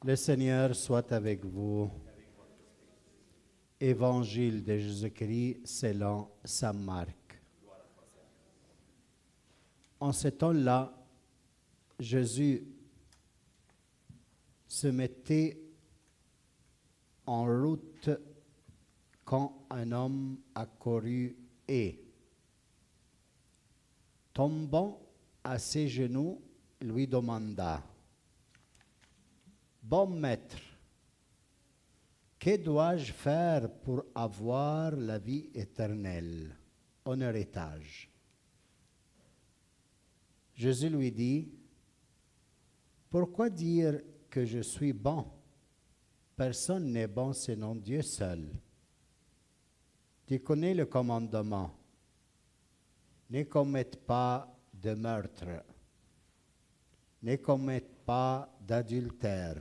Le Seigneur soit avec vous. Évangile de Jésus-Christ selon saint Marc. En ce temps-là, Jésus se mettait en route quand un homme accourut et, tombant à ses genoux, lui demanda: « Bon maître, que dois-je faire pour avoir la vie éternelle en héritage ?» Jésus lui dit: « Pourquoi dire que je suis bon? Personne n'est bon sinon Dieu seul. Tu connais le commandement. Ne commette pas de meurtre. Ne commette pas d'adultère.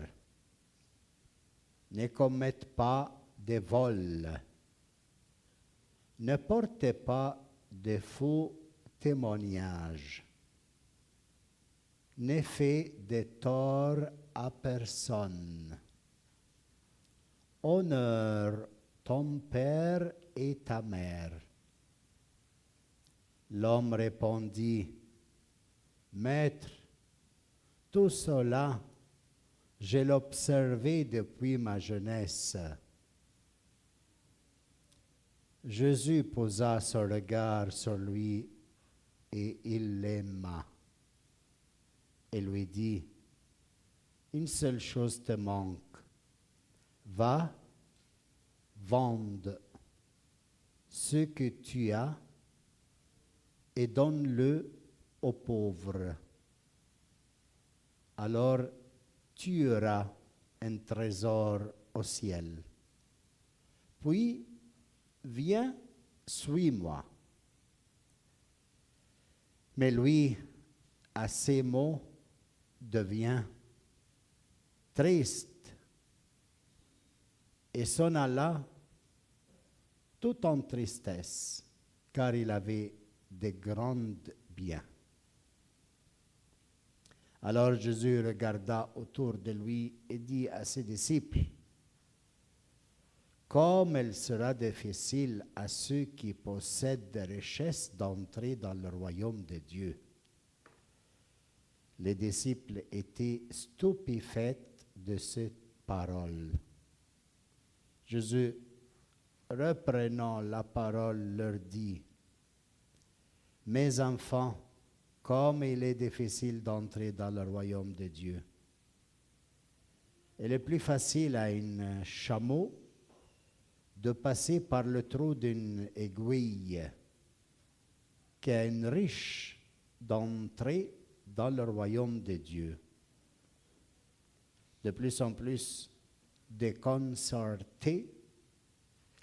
Ne commette pas de vol. Ne portez pas de faux témoignages. Ne fais de tort à personne. Honore ton père et ta mère. » L'homme répondit: « Maître, tout cela, je l'ai observé depuis ma jeunesse. » Jésus posa son regard sur lui et il l'aima. Et lui dit: « Une seule chose te manque. Va, vende ce que tu as et donne-le aux pauvres. Alors tu auras un trésor au ciel. Puis viens, suis-moi. » Mais lui, à ces mots, devient triste et s'en alla tout en tristesse, car il avait de grands biens. Alors Jésus regarda autour de lui et dit à ses disciples: « Comme il sera difficile à ceux qui possèdent des richesses d'entrer dans le royaume de Dieu. » Les disciples étaient stupéfaits de cette parole. Jésus, reprenant la parole, leur dit: « Mes enfants, comme il est difficile d'entrer dans le royaume de Dieu. Il est plus facile à un chameau de passer par le trou d'une aiguille qu'à un riche d'entrer dans le royaume de Dieu. » De plus en plus déconcertés,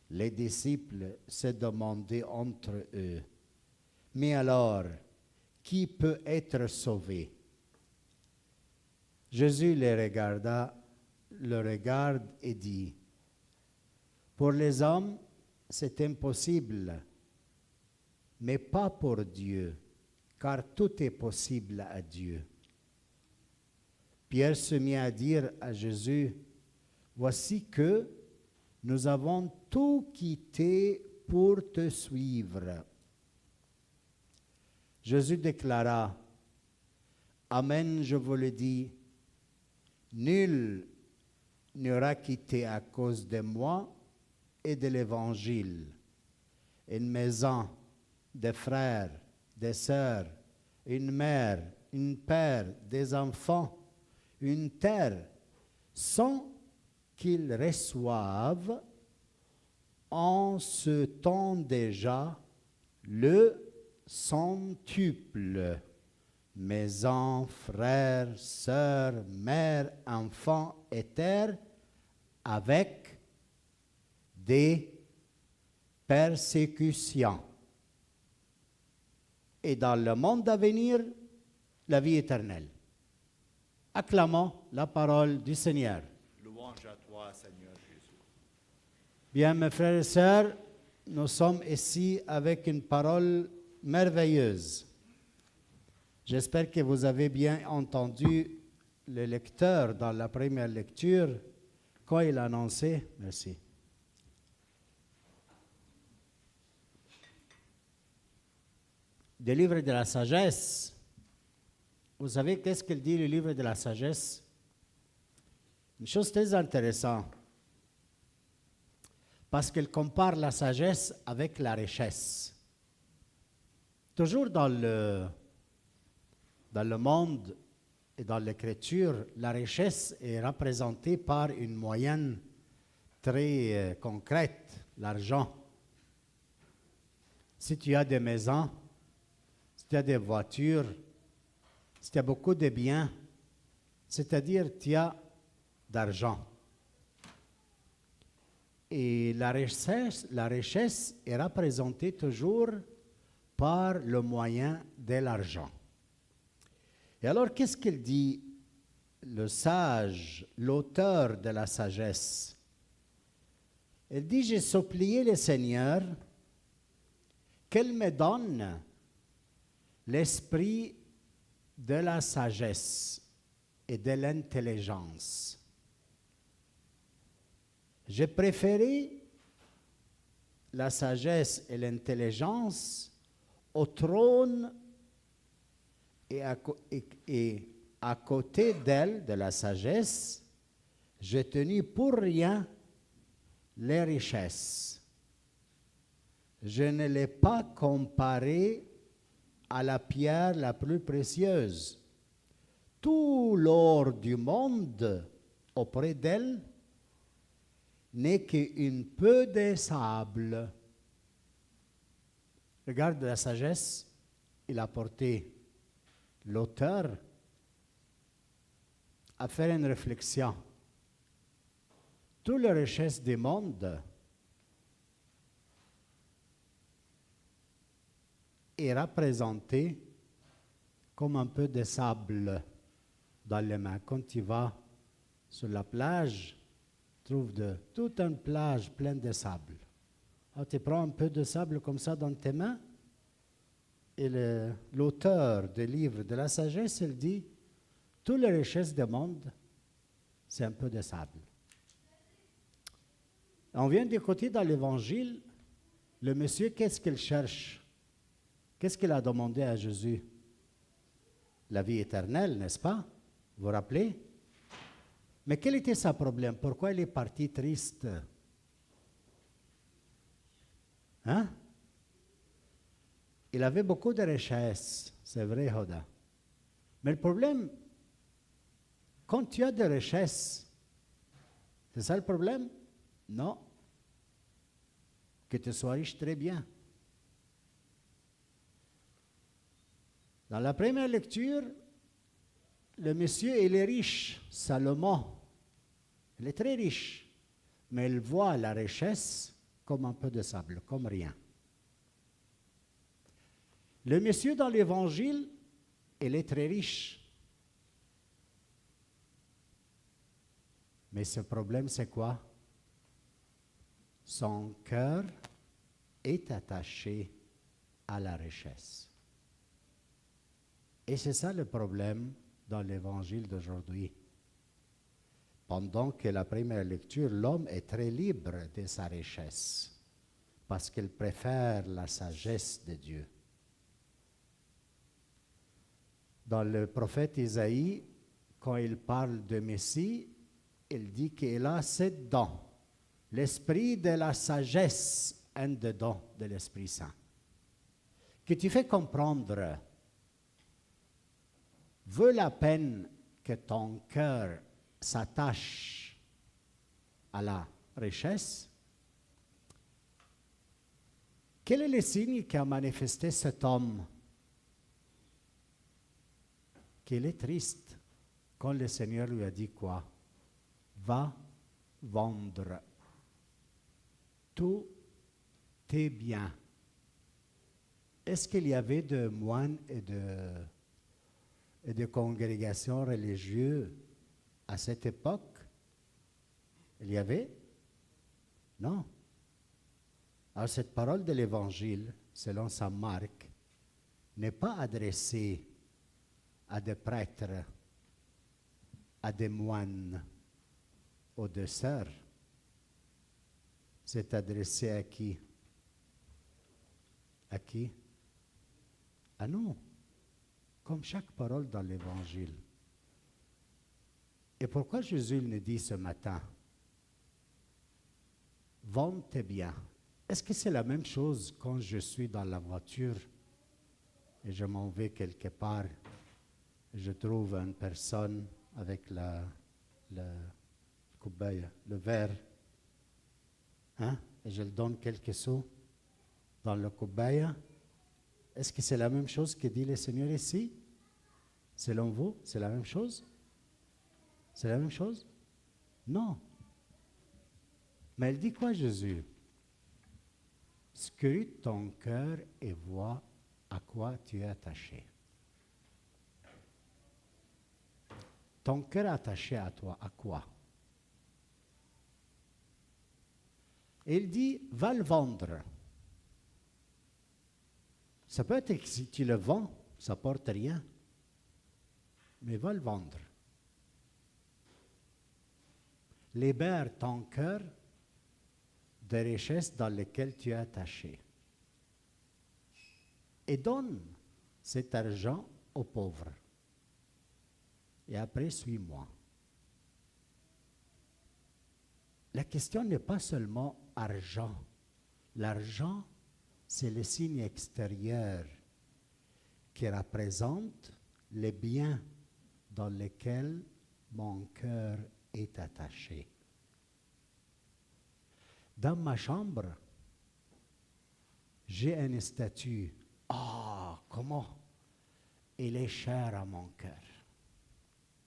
les disciples se demandaient entre eux: « Mais alors, qui peut être sauvé? » Jésus les regarde et dit: « Pour les hommes, c'est impossible, mais pas pour Dieu, car tout est possible à Dieu. » Pierre se mit à dire à Jésus: « Voici que nous avons tout quitté pour te suivre. » Jésus déclara: « Amen, je vous le dis, nul n'aura quitté à cause de moi et de l'Évangile une maison, des frères, des sœurs, une mère, un père, des enfants, une terre, sans qu'ils reçoivent en ce temps déjà le centuple: maison, frères, sœurs, mères, enfants et terres, avec des persécutions. Et dans le monde à venir, la vie éternelle. » Acclamons la parole du Seigneur. Louange à toi, Seigneur Jésus. Bien, mes frères et sœurs, nous sommes ici avec une parole merveilleuse. J'espère que vous avez bien entendu le lecteur dans la première lecture, quand il annonçait, merci, des livres de la sagesse, vous savez qu'est-ce qu'il dit le livre de la sagesse? Une chose très intéressante, parce qu'il compare la sagesse avec la richesse. Toujours dans le monde et dans l'écriture, la richesse est représentée par une moyenne très concrète, l'argent. Si tu as des maisons, si tu as des voitures, si tu as beaucoup de biens, c'est-à-dire tu as d'argent. Et la richesse est représentée toujours par le moyen de l'argent. Et alors, qu'est-ce qu'il dit le sage, l'auteur de la sagesse? Il dit, j'ai supplié le Seigneur qu'il me donne l'esprit de la sagesse et de l'intelligence. J'ai préféré la sagesse et l'intelligence au trône et à côté d'elle, de la sagesse, j'ai tenu pour rien les richesses. Je ne l'ai pas comparé à la pierre la plus précieuse. Tout l'or du monde auprès d'elle n'est qu'un peu de sable. Regarde la sagesse, il a porté l'auteur à faire une réflexion. Toute la richesse du monde est représentée comme un peu de sable dans les mains. Quand tu vas sur la plage, tu trouves toute une plage pleine de sable. Alors, tu prends un peu de sable comme ça dans tes mains, et l'auteur du livre de la sagesse, il dit, toutes les richesses du monde, c'est un peu de sable. On vient d'écouter dans l'Évangile, le monsieur, qu'est-ce qu'il cherche? Qu'est-ce qu'il a demandé à Jésus? La vie éternelle, n'est-ce pas? Vous vous rappelez? Mais quel était son problème? Pourquoi il est parti triste? Hein? Il avait beaucoup de richesses, c'est vrai, Hoda. Mais le problème, quand tu as des richesses, c'est ça le problème? Non. Que tu sois riche, très bien. Dans la première lecture, le monsieur, il est riche, Salomon. Il est très riche, mais il voit la richesse comme un peu de sable, comme rien. Le monsieur dans l'Évangile, il est très riche. Mais ce problème, c'est quoi? Son cœur est attaché à la richesse. Et c'est ça le problème dans l'Évangile d'aujourd'hui. Pendant que la première lecture, l'homme est très libre de sa richesse, parce qu'il préfère la sagesse de Dieu. Dans le prophète Isaïe, quand il parle de Messie, il dit qu'il a 7 dons. L'esprit de la sagesse, un des dons de l'Esprit Saint, que tu fais comprendre, vaut la peine que ton cœur s'attache à la richesse. Quel est le signe qui a manifesté cet homme? Qu'il est triste quand le Seigneur lui a dit quoi? Va vendre tous tes biens. Est-ce qu'il y avait de moines et de congrégations religieuses à cette époque? Il y avait? Non. Alors cette parole de l'Évangile, selon saint Marc, n'est pas adressée à des prêtres à des moines ou des sœurs. C'est adressé à qui? À qui? À nous, comme chaque parole dans l'Évangile. Et pourquoi Jésus nous dit ce matin, vends tes biens? Est-ce que c'est la même chose quand je suis dans la voiture et je m'en vais quelque part, et je trouve une personne avec le verre, hein, et je lui donne quelques sous dans le coubaya? Est-ce que c'est la même chose que dit le Seigneur ici? Selon vous, c'est la même chose? C'est la même chose? Non. Mais elle dit quoi, Jésus? Scrute ton cœur et vois à quoi tu es attaché. Ton cœur est attaché à toi, à quoi? Et il dit, va le vendre. Ça peut être que si tu le vends, ça ne porte rien. Mais va le vendre. Libère ton cœur des richesses dans lesquelles tu es attaché. Et donne cet argent aux pauvres. Et après, suis-moi. La question n'est pas seulement argent. L'argent, c'est le signe extérieur qui représente les biens dans lesquels mon cœur est attaché. Dans ma chambre, j'ai une statue. Ah, comment elle est chère à mon cœur.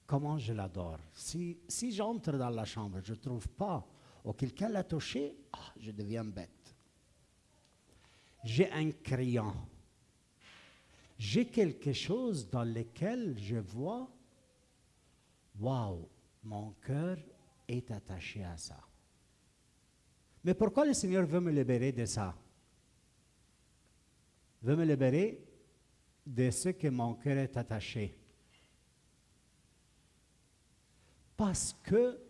Comment je l'adore. Si j'entre dans la chambre, je ne trouve pas, ou quelqu'un l'a touché, je deviens bête. J'ai un crayon. J'ai quelque chose dans lequel je vois, waouh, mon cœur est attaché à ça. Mais pourquoi le Seigneur veut me libérer de ça? Veut me libérer de ce que mon cœur est attaché. Parce que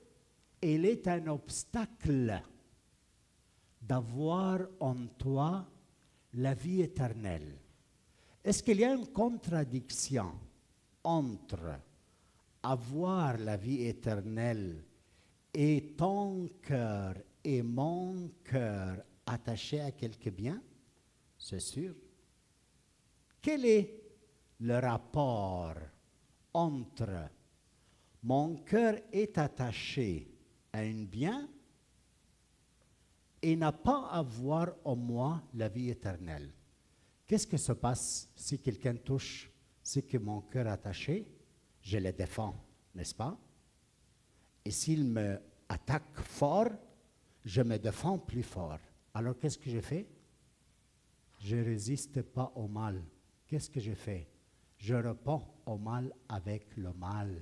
il est un obstacle d'avoir en toi la vie éternelle. Est-ce qu'il y a une contradiction entre avoir la vie éternelle et ton cœur et mon cœur attachés à quelque bien? C'est sûr. Quel est le rapport entre mon cœur est attaché à un bien et n'a pas à voir en moi la vie éternelle? Qu'est-ce qui se passe si quelqu'un touche ce que mon cœur est attaché? Je le défends, n'est-ce pas? Et s'il me attaque fort, je me défends plus fort. Alors qu'est-ce que je fais? Je ne résiste pas au mal. Qu'est-ce que je fais? Je réponds au mal avec le mal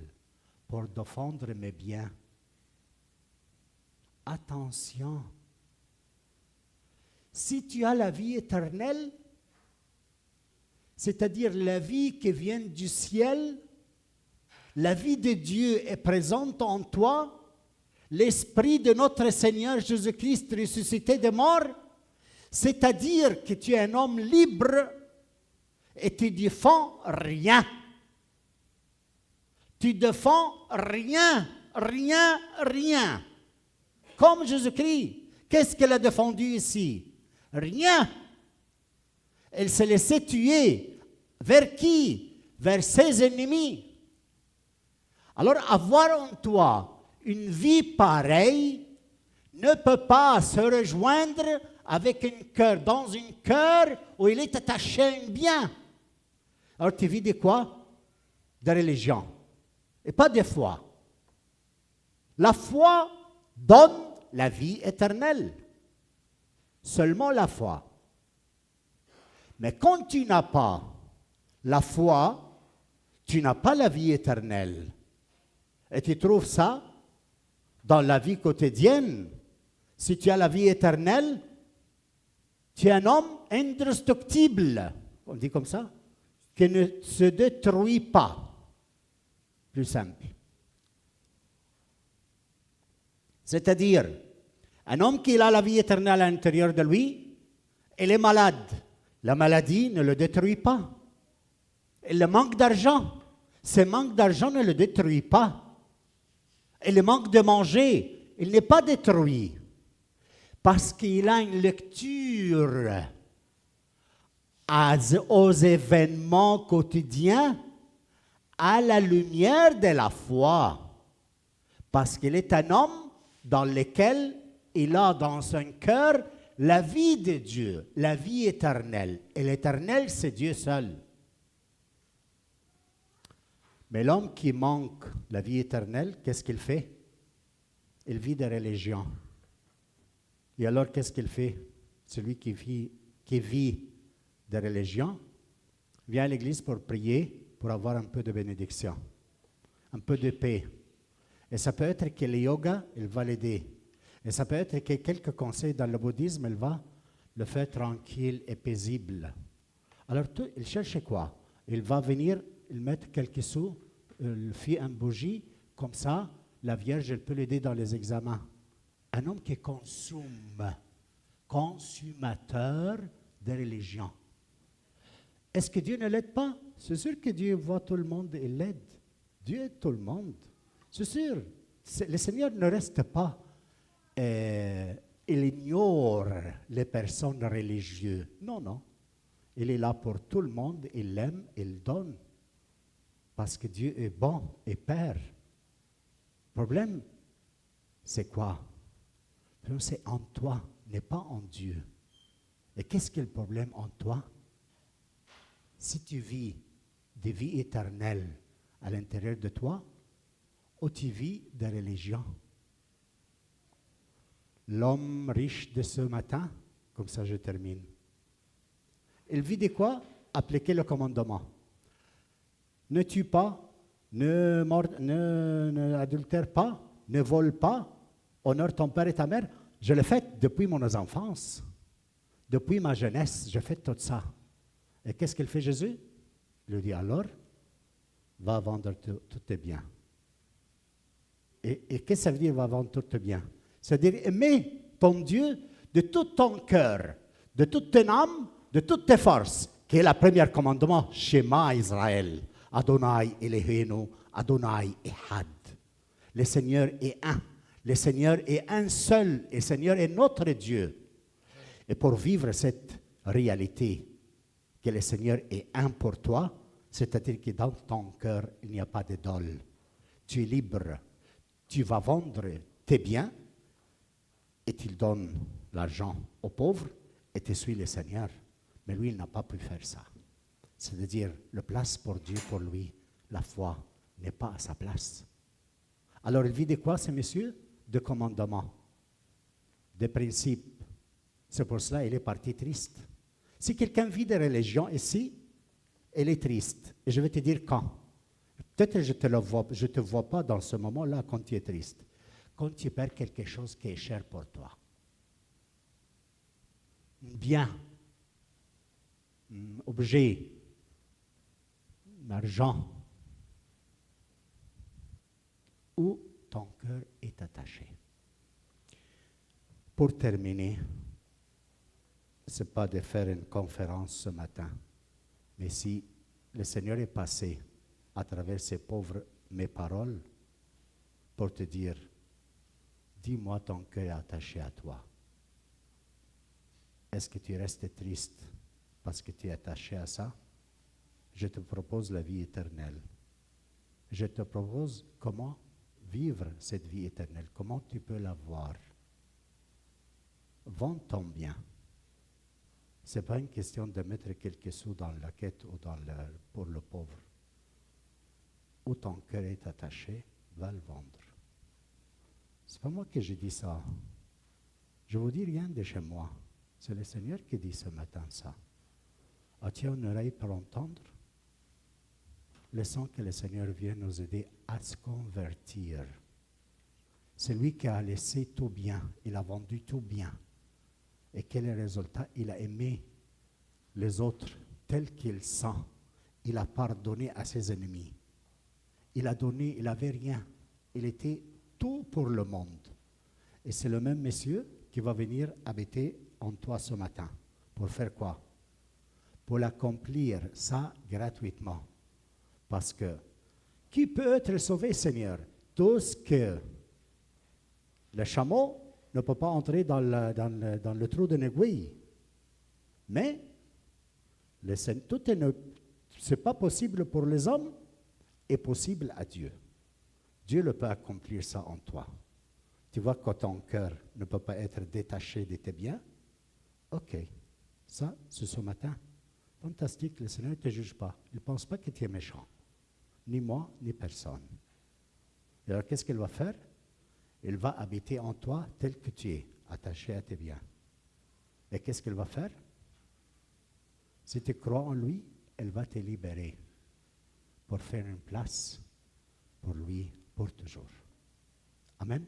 pour défendre mes biens. Attention. Si tu as la vie éternelle, c'est-à-dire la vie qui vient du ciel, la vie de Dieu est présente en toi, l'Esprit de notre Seigneur Jésus-Christ ressuscité des morts, c'est-à-dire que tu es un homme libre et tu défends rien. Tu défends rien, rien, rien. Comme Jésus-Christ, qu'est-ce qu'elle a défendu ici? Rien. Elle s'est laissée tuer. Vers qui? Vers ses ennemis. Alors, avoir en toi une vie pareille ne peut pas se rejoindre avec un cœur, dans un cœur où il est attaché à un bien. Alors, tu vis de quoi? De religion. Et pas de foi. La foi donne la vie éternelle. Seulement la foi. Mais quand tu n'as pas la foi, tu n'as pas la vie éternelle. Et tu trouves ça dans la vie quotidienne. Si tu as la vie éternelle, tu es un homme indestructible. On dit comme ça? Qui ne se détruit pas. Plus simple. C'est-à-dire, un homme qui a la vie éternelle à l'intérieur de lui, il est malade. La maladie ne le détruit pas. Et le manque d'argent, ce manque d'argent ne le détruit pas. Et le manque de manger, il n'est pas détruit. Parce qu'il a une lecture aux événements quotidiens à la lumière de la foi. Parce qu'il est un homme dans lequel il a dans son cœur la vie de Dieu, la vie éternelle. Et l'éternel, c'est Dieu seul. Mais l'homme qui manque la vie éternelle, qu'est-ce qu'il fait? Il vit de religion. Et alors, qu'est-ce qu'il fait? Celui qui vit de religion vient à l'église pour prier, pour avoir un peu de bénédiction, un peu de paix. Et ça peut être que le yoga, il va l'aider. Et ça peut être que quelques conseils dans le bouddhisme, il va le faire tranquille et paisible. Alors, il cherche quoi? Il va venir, il met quelques sous, il fait une bougie, comme ça, la Vierge, elle peut l'aider dans les examens. Un homme qui consomme, consommateur de religion. Est-ce que Dieu ne l'aide pas? C'est sûr que Dieu voit tout le monde et l'aide. Dieu aide tout le monde. C'est sûr. Le Seigneur ne reste pas. Il ignore les personnes religieuses. Non, non. Il est là pour tout le monde. Il l'aime, il donne. Parce que Dieu est bon et Père. Le problème, c'est quoi? Le problème, c'est en toi, n'est pas en Dieu. Et qu'est-ce qui est le problème en toi? Si tu vis des vies éternelles à l'intérieur de toi, ou tu vis de religion. L'homme riche de ce matin, comme ça je termine, il vit de quoi? Appliquer le commandement. Ne tue pas, ne adultère pas, ne vole pas, honore ton père et ta mère. Je l'ai fait depuis mon enfance, depuis ma jeunesse, je fais tout ça. Et qu'est-ce qu'il fait Jésus? Il lui dit alors, va vendre tous tes biens. Et qu'est-ce que ça veut dire, va vendre tous tes biens? C'est-à-dire aimer ton Dieu de tout ton cœur, de toute ton âme, de toutes tes forces, qui est le premier commandement, Shema Israël, Adonai Eloheinu, Adonai Ehad. Le Seigneur est un. Le Seigneur est un seul. Et le Seigneur est notre Dieu. Et pour vivre cette réalité, que le Seigneur est un pour toi, c'est-à-dire que dans ton cœur, il n'y a pas d'idole. Tu es libre. Tu vas vendre tes biens et tu donnes l'argent aux pauvres et tu suis le Seigneur. Mais lui, il n'a pas pu faire ça. C'est-à-dire, la place pour Dieu, pour lui, la foi n'est pas à sa place. Alors, il vit de quoi, ce monsieur? De commandements, de principes. C'est pour cela qu'il est parti triste. Si quelqu'un vit de religion ici, elle est triste. Et je vais te dire quand. Peut-être que je ne te vois pas dans ce moment-là quand tu es triste. Quand tu perds quelque chose qui est cher pour toi. Bien, objet, argent, où ton cœur est attaché. Pour terminer, ce n'est pas de faire une conférence ce matin, mais si le Seigneur est passé à travers ces pauvres mes paroles pour te dire, dis-moi ton cœur est attaché à toi. Est-ce que tu restes triste parce que tu es attaché à ça? Je te propose la vie éternelle. Je te propose comment vivre cette vie éternelle, comment tu peux l'avoir. Vends ton bien. Ce n'est pas une question de mettre quelques sous dans la quête ou pour le pauvre. Où ton cœur est attaché, va le vendre. Ce n'est pas moi que je dis ça. Je ne vous dis rien de chez moi. C'est le Seigneur qui dit ce matin ça. As-tu une oreille pour entendre? Laissons que le Seigneur vienne nous aider à se convertir. C'est lui qui a laissé tout bien. Il a vendu tout bien. Et quel est le résultat? Il a aimé les autres tels qu'ils sont. Il a pardonné à ses ennemis. Il a donné, il n'avait rien. Il était tout pour le monde. Et c'est le même monsieur qui va venir habiter en toi ce matin. Pour faire quoi? Pour l'accomplir, ça, gratuitement. Parce que, qui peut être sauvé, Seigneur? Tous que le chameau ne peut pas entrer dans le trou d'une aiguille. Mais, tout c'est pas possible pour les hommes, est possible à Dieu. Dieu le peut accomplir ça en toi. Tu vois que ton cœur ne peut pas être détaché de tes biens? OK. Ça, c'est ce matin. Fantastique, le Seigneur ne te juge pas. Il ne pense pas que tu es méchant. Ni moi, ni personne. Et alors, qu'est-ce qu'il va faire? Il va habiter en toi tel que tu es, attaché à tes biens. Et qu'est-ce qu'il va faire? Si tu crois en lui, il va te libérer pour faire une place pour lui pour toujours. Amen.